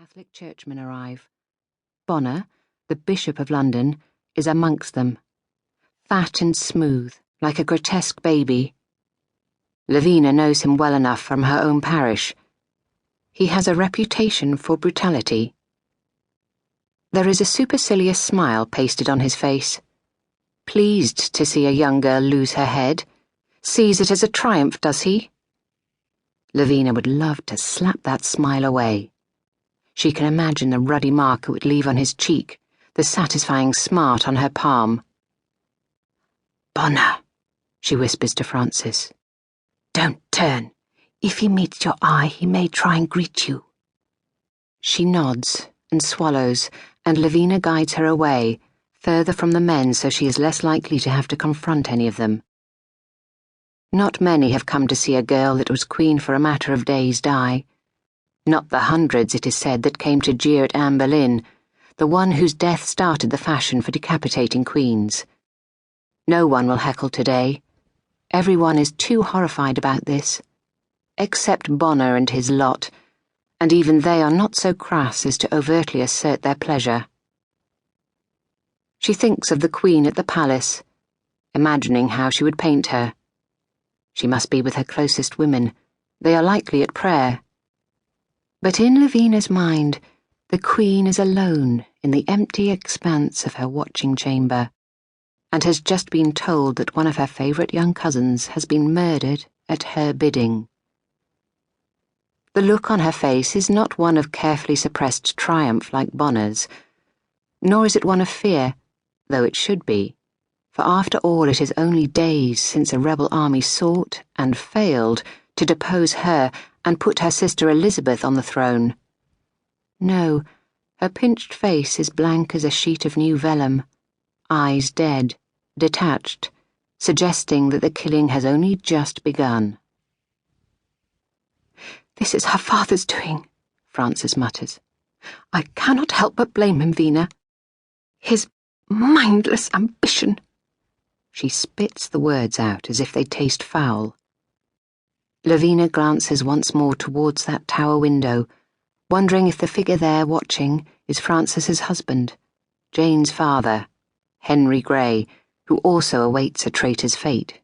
Catholic churchmen arrive. Bonner, the Bishop of London, is amongst them, fat and smooth, like a grotesque baby. Levina knows him well enough from her own parish. He has a reputation for brutality. There is a supercilious smile pasted on his face. Pleased to see a young girl lose her head. Sees it as a triumph, does he? Levina would love to slap that smile away. She can imagine the ruddy mark it would leave on his cheek, the satisfying smart on her palm. "Bonner," she whispers to Francis. "Don't turn. If he meets your eye, he may try and greet you." She nods and swallows, and Levina guides her away, further from the men so she is less likely to have to confront any of them. Not many have come to see a girl that was queen for a matter of days die. Not the hundreds, it is said, that came to jeer at Anne Boleyn, the one whose death started the fashion for decapitating queens. No one will heckle today. Everyone is too horrified about this, except Bonner and his lot, and even they are not so crass as to overtly assert their pleasure. She thinks of the Queen at the palace, imagining how she would paint her. She must be with her closest women. They are likely at prayer. But in Levina's mind, the Queen is alone in the empty expanse of her watching chamber, and has just been told that one of her favourite young cousins has been murdered at her bidding. The look on her face is not one of carefully suppressed triumph like Bonner's, nor is it one of fear, though it should be, for after all it is only days since a rebel army sought and failed to depose her and put her sister Elizabeth on the throne. No, her pinched face is blank as a sheet of new vellum, eyes dead, detached, suggesting that the killing has only just begun. "This is her father's doing," Francis mutters. "I cannot help but blame him, Vina. His mindless ambition." She spits the words out as if they taste foul. Levina glances once more towards that tower window, wondering if the figure there watching is Francis's husband, Jane's father, Henry Grey, who also awaits a traitor's fate.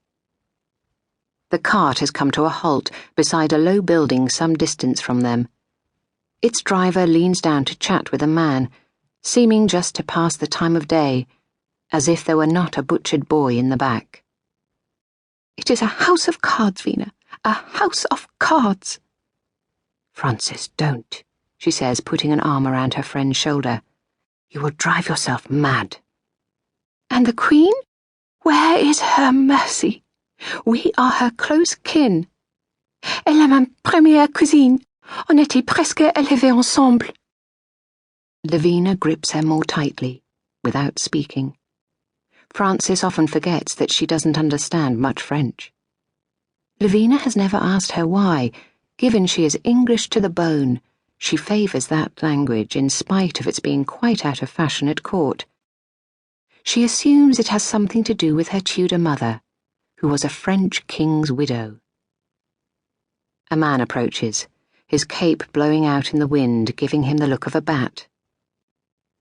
The cart has come to a halt beside a low building some distance from them. Its driver leans down to chat with a man, seeming just to pass the time of day, as if there were not a butchered boy in the back. "It is a house of cards, Vina, a house of cards." "Francis, don't," she says, putting an arm around her friend's shoulder. "You will drive yourself mad." "And the Queen? Where is her mercy? We are her close kin. Elle est ma première cousine. On était presque élevés ensemble." Levina grips her more tightly, without speaking. Francis often forgets that she doesn't understand much French. Levina has never asked her why, given she is English to the bone. She favours that language in spite of its being quite out of fashion at court. She assumes it has something to do with her Tudor mother, who was a French king's widow. A man approaches, his cape blowing out in the wind, giving him the look of a bat.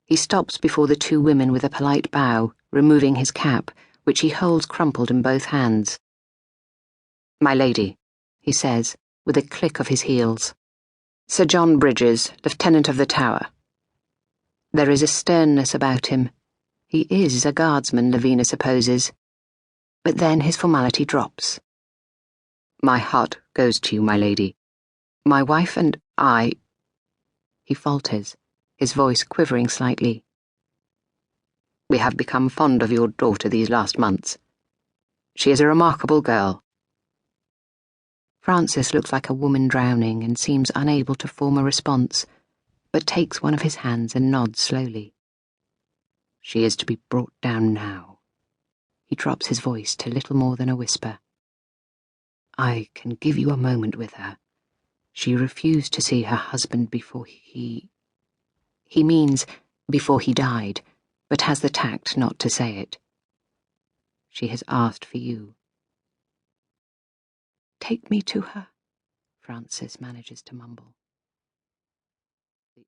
He stops before the two women with a polite bow, removing his cap, which he holds crumpled in both hands. "My lady," he says, with a click of his heels. "Sir John Bridges, Lieutenant of the Tower." There is a sternness about him. He is a guardsman, Levina supposes. But then his formality drops. "My heart goes to you, my lady. My wife and I—" He falters, his voice quivering slightly. "We have become fond of your daughter these last months. She is a remarkable girl." Francis looks like a woman drowning and seems unable to form a response, but takes one of his hands and nods slowly. "She is to be brought down now." He drops his voice to little more than a whisper. "I can give you a moment with her. She refused to see her husband before he means before he died, but has the tact not to say it. She has asked for you." "Take me to her," Francis manages to mumble.